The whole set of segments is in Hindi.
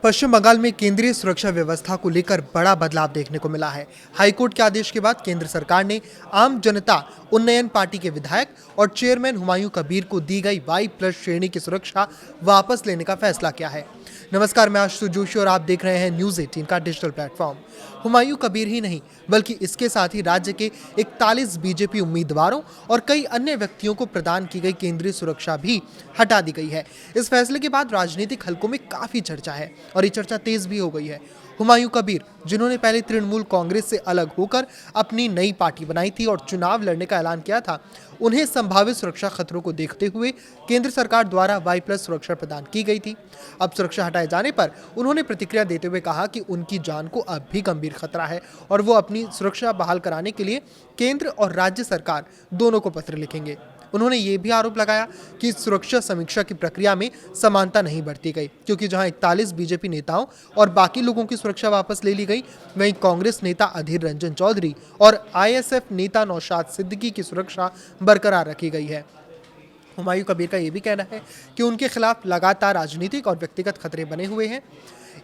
पश्चिम बंगाल में केंद्रीय सुरक्षा व्यवस्था को लेकर बड़ा बदलाव देखने को मिला है। हाईकोर्ट के आदेश के बाद केंद्र सरकार ने आम जनता उन्नयन पार्टी के विधायक और चेयरमैन हुमायूं कबीर को दी गई Y+ श्रेणी की सुरक्षा वापस लेने का फैसला किया है। नमस्कार, मैं आशुतोष जोशी और आप देख रहे हैं न्यूज़18 का डिजिटल प्लेटफॉर्म। हुमायूं कबीर ही नहीं बल्कि इसके साथ ही राज्य के 41 बीजेपी उम्मीदवारों और कई अन्य व्यक्तियों को प्रदान की गई केंद्रीय सुरक्षा भी हटा दी गई है। इस फैसले के बाद राजनीतिक हलकों में काफी चर्चा है और ये चर्चा तेज भी हो गई है। हुमायूं कबीर, जिन्होंने पहले तृणमूल कांग्रेस से अलग होकर अपनी नई पार्टी बनाई थी और चुनाव लड़ने का ऐलान किया था, उन्हें संभावित सुरक्षा खतरों को देखते हुए केंद्र सरकार द्वारा Y+ सुरक्षा प्रदान की गई थी। अब सुरक्षा हटाए जाने पर उन्होंने प्रतिक्रिया देते हुए कहा कि उनकी जान को अब भी गंभीर खतरा है और वो अपनी सुरक्षा बहाल कराने के लिए केंद्र और राज्य सरकार दोनों को पत्र लिखेंगे। उन्होंने ये भी आरोप लगाया कि सुरक्षा समीक्षा की प्रक्रिया में समानता नहीं बरती गई, क्योंकि जहां 41 बीजेपी नेताओं और बाकी लोगों की सुरक्षा वापस ले ली गई, वहीं कांग्रेस नेता अधीर रंजन चौधरी और ISF नेता नौशाद सिद्दीकी की सुरक्षा बरकरार रखी गई है। हुमायूं कबीर का यह भी कहना है कि उनके खिलाफ लगातार राजनीतिक और व्यक्तिगत खतरे बने हुए हैं,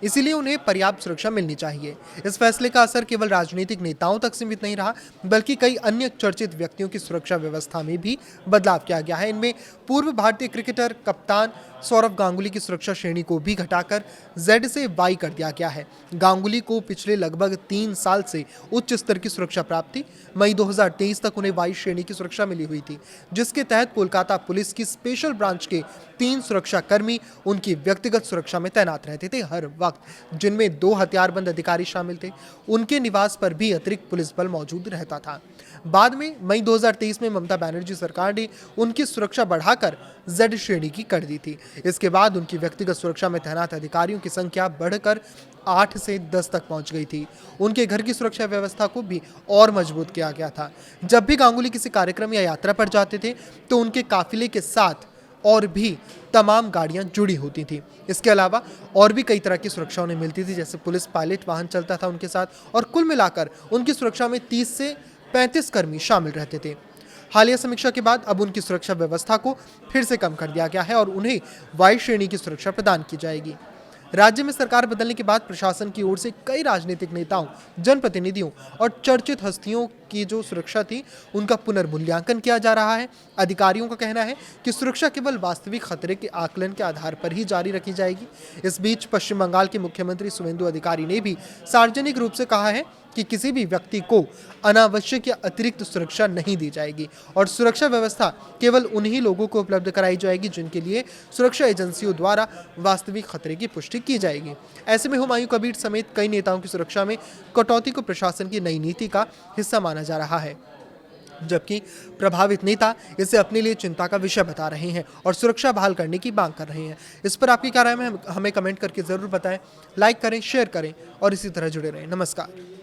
इसीलिए उन्हें पर्याप्त सुरक्षा मिलनी चाहिए। इस फैसले का असर केवल राजनीतिक नेताओं तक सीमित नहीं रहा, बल्कि कई अन्य चर्चित व्यक्तियों की सुरक्षा व्यवस्था में भी बदलाव किया गया है। इनमें पूर्व भारतीय क्रिकेटर कप्तान सौरव गांगुली की सुरक्षा श्रेणी को भी घटाकर Z से Y कर दिया गया है। गांगुली को पिछले लगभग 3 साल से उच्च स्तर की सुरक्षा प्राप्त थी। मई 2023 तक उन्हें Y श्रेणी की सुरक्षा मिली हुई थी, जिसके तहत कोलकाता पुलिस की स्पेशल ब्रांच के 3 सुरक्षाकर्मी उनकी व्यक्तिगत सुरक्षा में तैनात रहते थे हर वक्त, जिनमें 2 हथियारबंद अधिकारी शामिल थे। उनके निवास पर भी अतिरिक्त पुलिस बल मौजूद रहता था। बाद में मई 2023 में ममता बनर्जी सरकार ने उनकी सुरक्षा बढ़ाकर Z श्रेणी की कर दी थी। इसके बाद उनकी व्यक्तिगत सुरक्षा में तैनात अधिकारियों की संख्या बढ़कर 8 से 10 तक पहुंच गई थी। उनके घर की सुरक्षा व्यवस्था को भी और मजबूत किया गया था। जब भी गांगुली किसी कार्यक्रम या यात्रा पर जाते थे तो उनके काफिले के साथ और भी तमाम गाड़ियां जुड़ी होती थी। इसके अलावा और भी कई तरह की सुरक्षा उन्हें मिलती थी, जैसे पुलिस पायलट वाहन चलता था उनके साथ, और कुल मिलाकर उनकी सुरक्षा में 30 से 35 कर्मी शामिल रहते थे। हालिया समीक्षा के बाद अब उनकी सुरक्षा व्यवस्था को फिर से कम कर दिया गया है और उन्हें Y श्रेणी की सुरक्षा प्रदान की जाएगी। राज्य में सरकार बदलने के बाद प्रशासन की ओर से कई राजनीतिक नेताओं, जनप्रतिनिधियों और चर्चित हस्तियों की जो सुरक्षा थी, उनका पुनर्मूल्यांकन किया जा रहा है। अधिकारियों का कहना है कि सुरक्षा केवल वास्तविक खतरे के आकलन के आधार पर ही जारी रखी जाएगी। इस बीच पश्चिम बंगाल के मुख्यमंत्री शुवेंदु अधिकारी ने भी सार्वजनिक रूप से कहा है कि किसी भी व्यक्ति को अनावश्यक या अतिरिक्त सुरक्षा नहीं दी जाएगी और सुरक्षा व्यवस्था केवल उन्हीं लोगों को उपलब्ध कराई जाएगी जिनके लिए सुरक्षा एजेंसियों द्वारा वास्तविक खतरे की पुष्टि की जाएगी। ऐसे में हुमायूं कबीर समेत कई नेताओं की सुरक्षा में कटौती को प्रशासन की नई नीति का हिस्सा माना जा रहा है, जबकि प्रभावित नेता इसे अपने लिए चिंता का विषय बता रहे हैं और सुरक्षा बहाल करने की मांग कर रहे हैं। इस पर आपकी क्या राय है, हमें कमेंट करके जरूर बताएं। लाइक करें, शेयर करें और इसी तरह जुड़े रहें। नमस्कार।